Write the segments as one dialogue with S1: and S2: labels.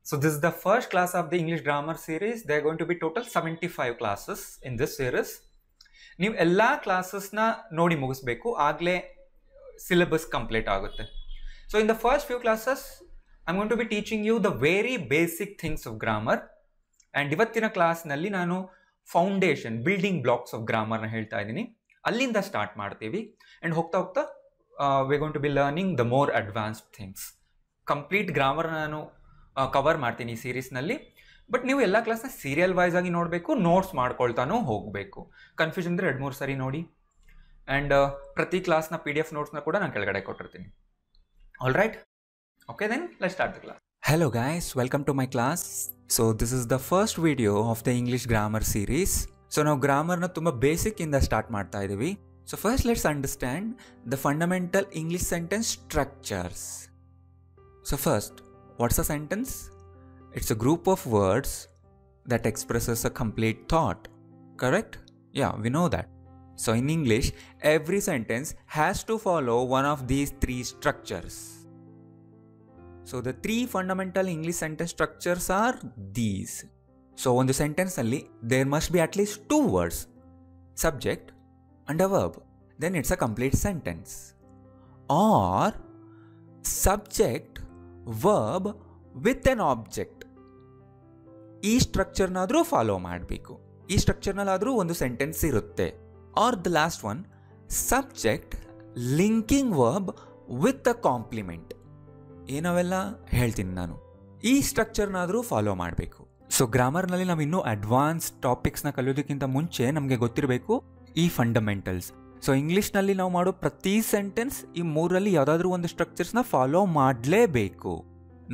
S1: So this is the first class of the English grammar series. There are going to be total 75 classes in this series. ನೀವು ಎಲ್ಲ ಕ್ಲಾಸಸ್ನ ನೋಡಿ ಮುಗಿಸ್ಬೇಕು, ಆಗಲೇ syllabus complete ಆಗುತ್ತೆ. So in the first few classes I am going to be teaching you the very basic things of grammar. And ಇವತ್ತಿನ ಕ್ಲಾಸ್ನಲ್ಲಿ ನಾನು foundation, building blocks of ಗ್ರಾಮರ್ನ ಹೇಳ್ತಾ ಇದ್ದೀನಿ. ಅಲ್ಲಿಂದ ಸ್ಟಾರ್ಟ್ ಮಾಡ್ತೀವಿ ಆ್ಯಂಡ್ ಹೋಗ್ತಾ ಹೋಗ್ತಾ we going to be learning the more advanced things. Complete grammar ನಾನು ಕವರ್ ಮಾಡ್ತೀನಿ ಈ ಸೀರೀಸ್ನಲ್ಲಿ. ಬಟ್ ನೀವು ಎಲ್ಲ ಕ್ಲಾಸ್ನ ಸೀರಿಯಲ್ ವೈಸ್ ಆಗಿ ನೋಡಬೇಕು, ನೋಟ್ಸ್ ಮಾಡ್ಕೊಳ್ತಾನೂ ಹೋಗಬೇಕು. ಕನ್ಫ್ಯೂಷನ್ ಇದ್ದರೆ 2-3 ಸರಿ ನೋಡಿ. ಆ್ಯಂಡ್ ಪ್ರತಿ ಕ್ಲಾಸ್ನ PDF ನೋಟ್ಸ್ನ ಕೂಡ ನಾನು ಕೆಳಗಡೆ ಕೊಟ್ಟಿರ್ತೀನಿ. All right, okay then let's start the class. Hello guys, welcome to my class. So this is the first video of the English grammar series. So ನಾವು ಗ್ರಾಮರ್ನ ತುಂಬ ಬೇಸಿಕ್ಕಿಂದ ಸ್ಟಾರ್ಟ್ ಮಾಡ್ತಾ ಇದ್ದೀವಿ. So first let's understand the fundamental English sentence structures. So first, what's a sentence? It's a group of words that expresses a complete thought. Correct? Yeah, we know that. So in English, every sentence has to follow one of these 3 structures. So the 3 fundamental English sentence structures are these. So on the sentence only, there must be at least 2 words, subject and a verb. Then it's a complete sentence. Or subject, verb with an object. ಈ ಸ್ಟ್ರಕ್ಚರ್ನಾದರೂ follow ಮಾಡಬೇಕು. ಈ ಸ್ಟ್ರಕ್ಚರ್ನಲ್ಲಾದರೂ ಒಂದು sentence ಇರುತ್ತೆ. Or the last one, subject linking verb with a complement. ಏನವೆಲ್ಲ ಹೇಳ್ತೀನಿ ನಾನು. ಈ ಸ್ಟ್ರಕ್ಚರ್ನಾದರೂ follow ಮಾಡಬೇಕು. ಸೊ ಗ್ರಾಮರ್ನಲ್ಲಿ ನಾವು ಇನ್ನೂ ಅಡ್ವಾನ್ಸ್ ಟಾಪಿಕ್ಸ್ನ ಕಲಿಯೋದಕ್ಕಿಂತ ಮುಂಚೆ ನಮಗೆ ಗೊತ್ತಿರಬೇಕು ಈ ಫಂಡಮೆಂಟಲ್ಸ್. ಸೊ ಇಂಗ್ಲೀಷ್ನಲ್ಲಿ ನಾವು ಮಾಡೋ ಪ್ರತಿ ಸೆಂಟೆನ್ಸ್ ಈ 3ರಲ್ಲಿ ಯಾವುದಾದ್ರೂ ಒಂದು ಸ್ಟ್ರಕ್ಚರ್ಸ್ನ ಫಾಲೋ ಮಾಡಲೇಬೇಕು.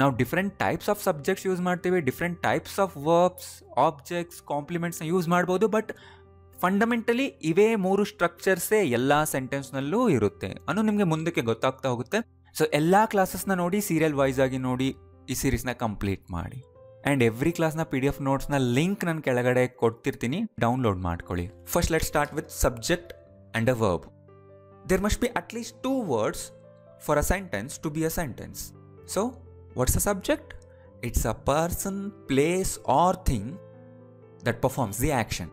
S1: ನಾವು different types of subjects use ಮಾಡ್ತೀವಿ, different types of verbs, objects, ಕಾಂಪ್ಲಿಮೆಂಟ್ಸ್ನ ಯೂಸ್ ಮಾಡ್ಬೋದು. ಬಟ್ ಫಂಡಮೆಂಟಲಿ ಇವೇ 3 ಸ್ಟ್ರಕ್ಚರ್ಸೇ ಎಲ್ಲ ಸೆಂಟೆನ್ಸ್ನಲ್ಲೂ ಇರುತ್ತೆ ಅನ್ನೋ ನಿಮಗೆ ಮುಂದಕ್ಕೆ ಗೊತ್ತಾಗ್ತಾ ಹೋಗುತ್ತೆ. ಸೊ ಎಲ್ಲ ಕ್ಲಾಸಸ್ನ ನೋಡಿ, ಸೀರಿಯಲ್ ವೈಸ್ ಆಗಿ ನೋಡಿ, ಈ ಸೀರೀಸ್ನ ಕಂಪ್ಲೀಟ್ ಮಾಡಿ. ಆ್ಯಂಡ್ ಎವ್ರಿ ಕ್ಲಾಸ್ನ PDF ನೋಟ್ಸ್ನ ಲಿಂಕ್ ನಾನು ಕೆಳಗಡೆ ಕೊಡ್ತಿರ್ತೀನಿ, ಡೌನ್ಲೋಡ್ ಮಾಡ್ಕೊಳ್ಳಿ. First let start with subject and a verb. There must be at least 2 words for a sentence to be a sentence. So what's a subject? It's a person, place or thing that performs the action.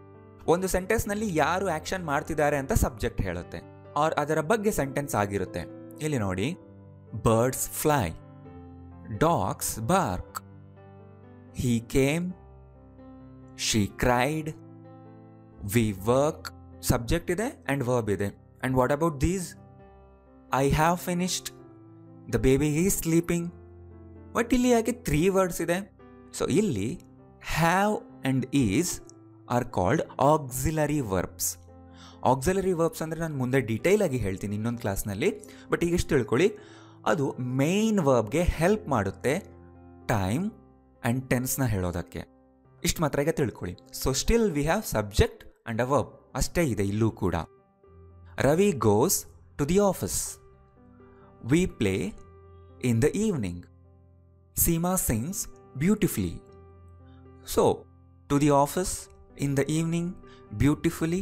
S1: ಒಂದು ಸೆಂಟೆನ್ಸ್ನಲ್ಲಿ ಯಾರು action ಮಾಡ್ತಿದ್ದಾರೆ ಅಂತ subject ಹೇಳುತ್ತೆ, R ಅದರ ಬಗ್ಗೆ sentence ಆಗಿರುತ್ತೆ. ಇಲ್ಲಿ ನೋಡಿ, birds fly, dogs bark, he came, she cried, we work. Subject ಇದೆ ಆ್ಯಂಡ್ ವರ್ಬ್ ಇದೆ. And what about these? I have finished, the baby is sleeping. But ಇಲ್ಲಿ ಯಾಕೆ 3 ವರ್ಡ್ಸ್ ಇದೆ? ಸೊ ಇಲ್ಲಿ have and is are called auxiliary verbs. Auxiliary verbs ಅಂದರೆ ನಾನು ಮುಂದೆ detail ಆಗಿ ಹೇಳ್ತೀನಿ ಇನ್ನೊಂದು ಕ್ಲಾಸ್ನಲ್ಲಿ. ಬಟ್ ಈಗ ಇಷ್ಟು ತಿಳ್ಕೊಳ್ಳಿ, ಅದು ಮೇನ್ ವರ್ಬ್ಗೆ ಹೆಲ್ಪ್ ಮಾಡುತ್ತೆ ಟೈಮ್ ಆ್ಯಂಡ್ ಟೆನ್ಸ್ನ ಹೇಳೋದಕ್ಕೆ. ಇಷ್ಟು ಮಾತ್ರ ಈಗ ತಿಳ್ಕೊಳ್ಳಿ. So still we have subject and a verb, ಅಷ್ಟೇ ಇದೆ ಇಲ್ಲೂ ಕೂಡ. Ravi goes to the office, we play in the evening, Seema sings beautifully. So, to the office, in the evening, beautifully,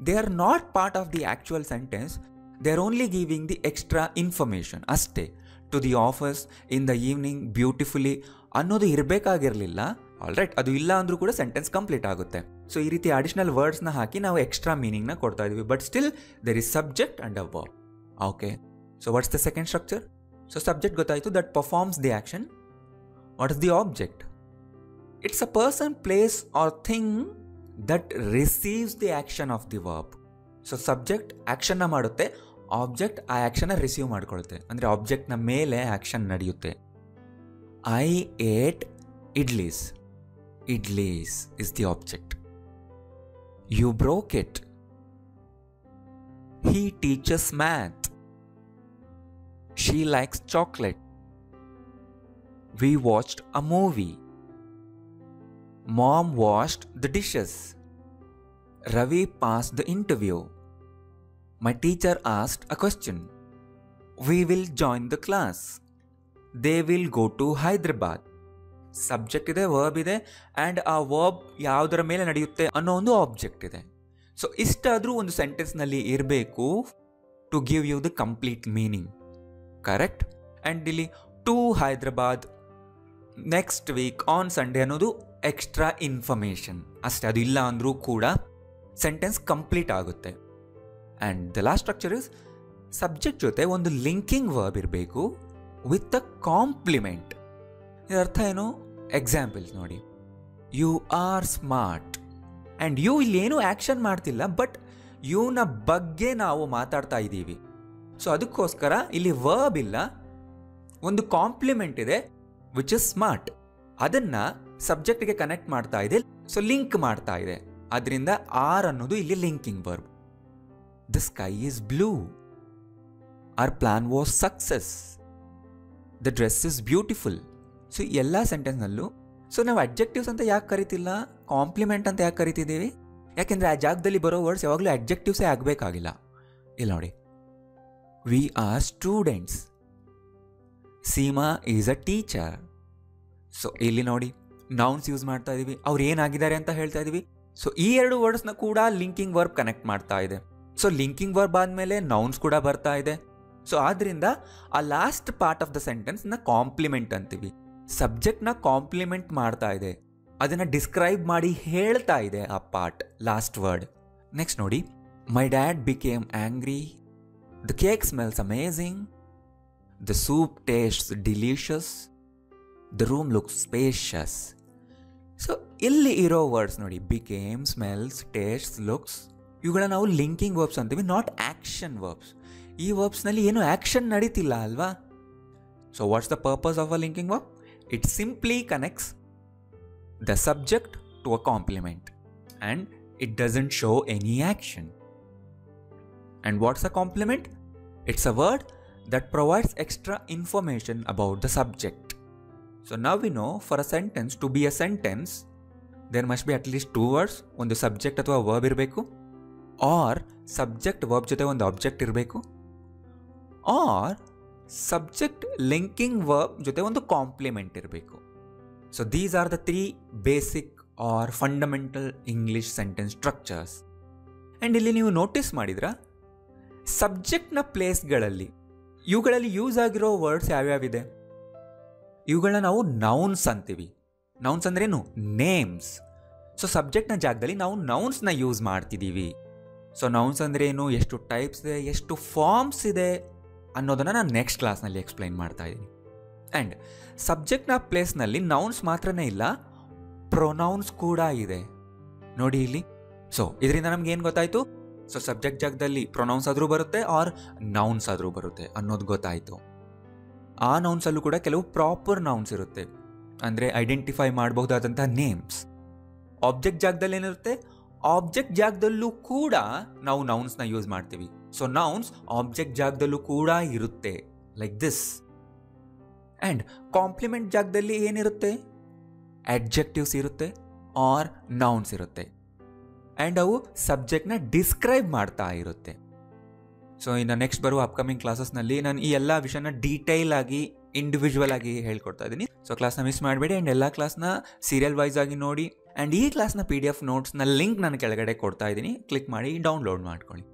S1: they are not part of the actual sentence. They are only giving the extra information. ಅಷ್ಟೇ. To the office, in the evening, beautifully ಅನ್ನೋದು ಇರಬೇಕಾಗಿರಲಿಲ್ಲ. All right, ಅದು ಇಲ್ಲ ಅಂದರೂ ಕೂಡ sentence complete ಆಗುತ್ತೆ. So ಈ ರೀತಿ additional ವರ್ಡ್ಸ್ನ ಹಾಕಿ ನಾವು ಎಕ್ಸ್ಟ್ರಾ ಮೀನಿಂಗ್ನ ಕೊಡ್ತಾ ಇದ್ದೀವಿ. But still there is subject and a verb. Okay, so what's the second structure? So subject ಗೊತ್ತಾಯಿತು, that performs the action. What is the object? It's a person, place or thing that receives the action of the verb. So subject ಆ್ಯಕ್ಷನ್ನ ಮಾಡುತ್ತೆ, object ಆ ಆ್ಯಕ್ಷನ್ನ receive ಮಾಡ್ಕೊಳುತ್ತೆ. ಅಂದರೆ ಆಬ್ಜೆಕ್ಟ್ನ ಮೇಲೆ action ನಡೆಯುತ್ತೆ. I ate idlis. Idlis is the object. You broke it. He teaches math. She likes chocolate. We watched a movie. Mom washed the dishes. Ravi passed the interview. My teacher asked a question. We will join the class. They will go to Hyderabad. Subject ಇದೆ, verb ಇದೆ, and ಆ verb ಯಾವುದರ ಮೇಲೆ ನಡೆಯುತ್ತೆ ಅನ್ನೋ ಒಂದು object ಇದೆ. So ಇಷ್ಟಾದರೂ ಒಂದು ಸೆಂಟೆನ್ಸ್ನಲ್ಲಿ ಇರಬೇಕು to give you the complete meaning. Correct? And ಇಲ್ಲಿ to Hyderabad next week on Sunday ಅನ್ನೋದು ಎಕ್ಸ್ಟ್ರಾ ಇನ್ಫಾರ್ಮೇಷನ್ ಅಷ್ಟೇ. ಅದು ಇಲ್ಲ ಅಂದರೂ ಕೂಡ ಸೆಂಟೆನ್ಸ್ ಕಂಪ್ಲೀಟ್ ಆಗುತ್ತೆ. And the last structure is subject ಜೊತೆ ಒಂದು ಲಿಂಕಿಂಗ್ ವರ್ಬ್ ಇರಬೇಕು ವಿತ್ ಅ ಕಾಂಪ್ಲಿಮೆಂಟ್. ಇದರ ಅರ್ಥ ಏನು? ಎಕ್ಸಾಂಪಲ್ಸ್ ನೋಡಿ. You are smart. And you ಇಲ್ಲಿ ಏನೂ ಆ್ಯಕ್ಷನ್ ಮಾಡ್ತಿಲ್ಲ, ಬಟ್ ಯುನ ಬಗ್ಗೆ ನಾವು ಮಾತಾಡ್ತಾ ಇದ್ದೀವಿ. ಸೊ ಅದಕ್ಕೋಸ್ಕರ ಇಲ್ಲಿ ವರ್ಬ್ ಇಲ್ಲ, ಒಂದು ಕಾಂಪ್ಲಿಮೆಂಟ್ ಇದೆ ವಿಚ್ ಇಸ್ ಸ್ಮಾರ್ಟ್. ಅದನ್ನು ಸಬ್ಜೆಕ್ಟ್ಗೆ ಕನೆಕ್ಟ್ ಮಾಡ್ತಾ ಇದೆ, ಸೊ ಲಿಂಕ್ ಮಾಡ್ತಾ ಇದೆ. ಅದರಿಂದ ಆರ್ ಅನ್ನೋದು ಇಲ್ಲಿ linking verb. The sky is blue. Our plan was success. The dress is beautiful. So ಎಲ್ಲ ಸೆಂಟೆನ್ಸ್ನಲ್ಲೂ ಸೊ ನಾವು ಅಡ್ಜೆಕ್ಟಿವ್ಸ್ ಅಂತ ಯಾಕೆ ಕರಿತಿಲ್ಲ, ಕಾಂಪ್ಲಿಮೆಂಟ್ ಅಂತ ಯಾಕೆ ಕರಿತಿದ್ದೀವಿ? ಯಾಕೆಂದರೆ ಆ ಜಾಗದಲ್ಲಿ ಬರೋ ವರ್ಡ್ಸ್ ಯಾವಾಗಲೂ ಅಡ್ಜೆಕ್ಟಿವ್ಸೇ ಆಗಬೇಕಾಗಿಲ್ಲ. ಇಲ್ಲಿ ನೋಡಿ, we are students. Seema is a teacher. So ಇಲ್ಲಿ ನೋಡಿ ನೌನ್ಸ್ ಯೂಸ್ ಮಾಡ್ತಾ ಇದ್ದೀವಿ, ಅವ್ರು ಏನಾಗಿದ್ದಾರೆ ಅಂತ ಹೇಳ್ತಾ ಇದ್ದೀವಿ. ಸೊ ಈ ಎರಡು ವರ್ಡ್ಸ್ನ ಕೂಡ ಲಿಂಕಿಂಗ್ ವರ್ಬ್ ಕನೆಕ್ಟ್ ಮಾಡ್ತಾ ಇದೆ. ಸೊ ಲಿಂಕಿಂಗ್ ವರ್ಬ್ ಆದಮೇಲೆ ನೌನ್ಸ್ ಕೂಡ ಬರ್ತಾ ಇದೆ. ಸೊ ಆದ್ದರಿಂದ ಆ ಲಾಸ್ಟ್ ಪಾರ್ಟ್ ಆಫ್ ದ ಸೆಂಟೆನ್ಸ್ನ ಕಾಂಪ್ಲಿಮೆಂಟ್ ಅಂತೀವಿ. ಸಬ್ಜೆಕ್ಟ್ನ ಕಾಂಪ್ಲಿಮೆಂಟ್ ಮಾಡ್ತಾ ಇದೆ, ಅದನ್ನು ಡಿಸ್ಕ್ರೈಬ್ ಮಾಡಿ ಹೇಳ್ತಾ ಇದೆ ಆ ಪಾರ್ಟ್, ಲಾಸ್ಟ್ ವರ್ಡ್. ನೆಕ್ಸ್ಟ್ ನೋಡಿ, my dad became angry. The cake smells amazing. The soup tastes delicious. The room looks spacious. So ಇಲ್ಲಿ ಇರೋ ವರ್ಡ್ಸ್ ನೋಡಿ, ಬಿಕೇಮ್, ಸ್ಮೆಲ್ಸ್, ಟೇಸ್ಟ್ಸ್, ಲುಕ್ಸ್, ಇವುಗಳನ್ನ ನಾವು ಲಿಂಕಿಂಗ್ ವರ್ಬ್ಸ್ ಅಂತೀವಿ, ನಾಟ್ ಆ್ಯಕ್ಷನ್ ವರ್ಬ್ಸ್. ಈ ವರ್ಬ್ಸ್ನಲ್ಲಿ ಏನು action ನಡೀತಿಲ್ಲ ಅಲ್ವಾ? So what's the purpose of a linking verb? It simply connects the subject to a complement and it doesn't show any action. And what's a complement? It's a word that provides extra information about the subject. So now we know for a sentence to be a sentence, there must be at least two words. ಒಂದು subject ಅಥವಾ verb ಇರಬೇಕು, R subject verb ಜೊತೆ ಒಂದು object ಇರಬೇಕು, R subject linking verb ಜೊತೆ ಒಂದು compliment ಇರಬೇಕು. So these are the 3 basic are fundamental English sentence structures. And ಇಲ್ಲಿ ನೀವು ನೋಟಿಸ್ ಮಾಡಿದ್ರ ಸಬ್ಜೆಕ್ಟ್ನ ಪ್ಲೇಸ್ಗಳಲ್ಲಿ ಇವುಗಳಲ್ಲಿ ಯೂಸ್ ಆಗಿರೋ ವರ್ಡ್ಸ್ ಯಾವ್ಯಾವಿದೆ? ಇವುಗಳನ್ನ ನಾವು ನೌನ್ಸ್ ಅಂತೀವಿ. ನೌನ್ಸ್ ಅಂದ್ರೇನು? ನೇಮ್ಸ್. ಸೊ ಸಬ್ಜೆಕ್ಟ್ನ ಜಾಗದಲ್ಲಿ ನಾವು ನೌನ್ಸ್ನ ಯೂಸ್ ಮಾಡ್ತಿದ್ದೀವಿ. ಸೊ ನೌನ್ಸ್ ಅಂದ್ರೆ ಏನು, ಎಷ್ಟು ಟೈಪ್ಸ್ ಇದೆ, ಎಷ್ಟು ಫಾರ್ಮ್ಸ್ ಇದೆ ಅನ್ನೋದನ್ನು ನಾನು ನೆಕ್ಸ್ಟ್ ಕ್ಲಾಸ್ನಲ್ಲಿ ಎಕ್ಸ್ಪ್ಲೈನ್ ಮಾಡ್ತಾ ಇದ್ದೀನಿ. ಆ್ಯಂಡ್ ಸಬ್ಜೆಕ್ಟ್ನ ಪ್ಲೇಸ್ನಲ್ಲಿ ನೌನ್ಸ್ ಮಾತ್ರನೇ ಇಲ್ಲ, ಪ್ರೊನೌನ್ಸ್ ಕೂಡ ಇದೆ ನೋಡಿ ಇಲ್ಲಿ. ಸೊ ಇದರಿಂದ ನಮ್ಗೆ ಏನು ಗೊತ್ತಾಯಿತು? ಸೊ ಸಬ್ಜೆಕ್ಟ್ ಜಾಗದಲ್ಲಿ ಪ್ರೊನೌನ್ಸ್ ಆದರೂ ಬರುತ್ತೆ ಆರ್ ನೌನ್ಸ್ ಆದರೂ ಬರುತ್ತೆ ಅನ್ನೋದು ಗೊತ್ತಾಯಿತು. ಆ ನೌನ್ಸಲ್ಲೂ ಕೂಡ ಕೆಲವು ಪ್ರಾಪರ್ ನೌನ್ಸ್ ಇರುತ್ತೆ, ಅಂದರೆ ಐಡೆಂಟಿಫೈ ಮಾಡಬಹುದಾದಂಥ ನೇಮ್ಸ್. ಆಬ್ಜೆಕ್ಟ್ ಜಾಗದಲ್ಲಿ ಏನಿರುತ್ತೆ, ಆಬ್ಜೆಕ್ಟ್ ಜಾಗದಲ್ಲೂ ಕೂಡ ನಾವು ನೌನ್ಸ್ನ ಯೂಸ್ ಮಾಡ್ತೀವಿ. ಸೊ ನೌನ್ಸ್ ಆಬ್ಜೆಕ್ಟ್ ಜಾಗದಲ್ಲೂ ಕೂಡ ಇರುತ್ತೆ, ಲೈಕ್ ದಿಸ್. ಆ್ಯಂಡ್ ಕಾಂಪ್ಲಿಮೆಂಟ್ ಜಾಗದಲ್ಲಿ ಏನಿರುತ್ತೆ? ಅಡ್ಜೆಕ್ಟಿವ್ಸ್ ಇರುತ್ತೆ ಆರ್ ನೌನ್ಸ್ ಇರುತ್ತೆ. ಆ್ಯಂಡ್ ಅವು ಸಬ್ಜೆಕ್ಟ್ನ ಡಿಸ್ಕ್ರೈಬ್ ಮಾಡ್ತಾ ಇರುತ್ತೆ. ಸೊ ಇನ್ನು ನೆಕ್ಸ್ಟ್ ಬರುವ ಅಪ್ಕಮಿಂಗ್ ಕ್ಲಾಸಸ್ನಲ್ಲಿ ನಾನು ಈ ಎಲ್ಲ ವಿಷಯನ ಡೀಟೇಲ್ ಆಗಿ ಇಂಡಿವಿಜುವಲ್ ಆಗಿ ಹೇಳ್ಕೊಡ್ತಾ ಇದ್ದೀನಿ. ಸೊ ಕ್ಲಾಸ್ನ ಮಿಸ್ ಮಾಡಬೇಡಿ. ಆ್ಯಂಡ್ ಎಲ್ಲ ಕ್ಲಾಸ್ನ ಸೀರಿಯಲ್ ವೈಸ್ ಆಗಿ ನೋಡಿ. ಆ್ಯಂಡ್ ಈ ಕ್ಲಾಸ್ನ PDF ನೋಟ್ಸ್ನ ಲಿಂಕ್ ನಾನು ಕೆಳಗಡೆ ಕೊಡ್ತಾ ಇದ್ದೀನಿ, ಕ್ಲಿಕ್ ಮಾಡಿ ಡೌನ್ಲೋಡ್ ಮಾಡ್ಕೊಳ್ಳಿ.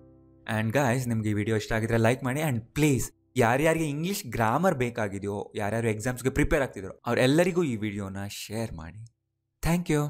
S1: ಆ್ಯಂಡ್ ಗಾಯ್ಸ್, ನಿಮಗೆ ಈ ವಿಡಿಯೋ ಇಷ್ಟ ಆಗಿದ್ರೆ ಲೈಕ್ ಮಾಡಿ. ಆ್ಯಂಡ್ ಪ್ಲೀಸ್ ಯಾರ್ಯಾರಿಗೆ ಇಂಗ್ಲೀಷ್ ಗ್ರಾಮರ್ ಬೇಕಾಗಿದೆಯೋ, ಯಾರ್ಯಾರು ಎಕ್ಸಾಮ್ಸ್ಗೆ ಪ್ರಿಪೇರ್ ಆಗ್ತಿದ್ರು ಅವರೆಲ್ಲರಿಗೂ ಈ ವಿಡಿಯೋನ ಶೇರ್ ಮಾಡಿ. Thank you.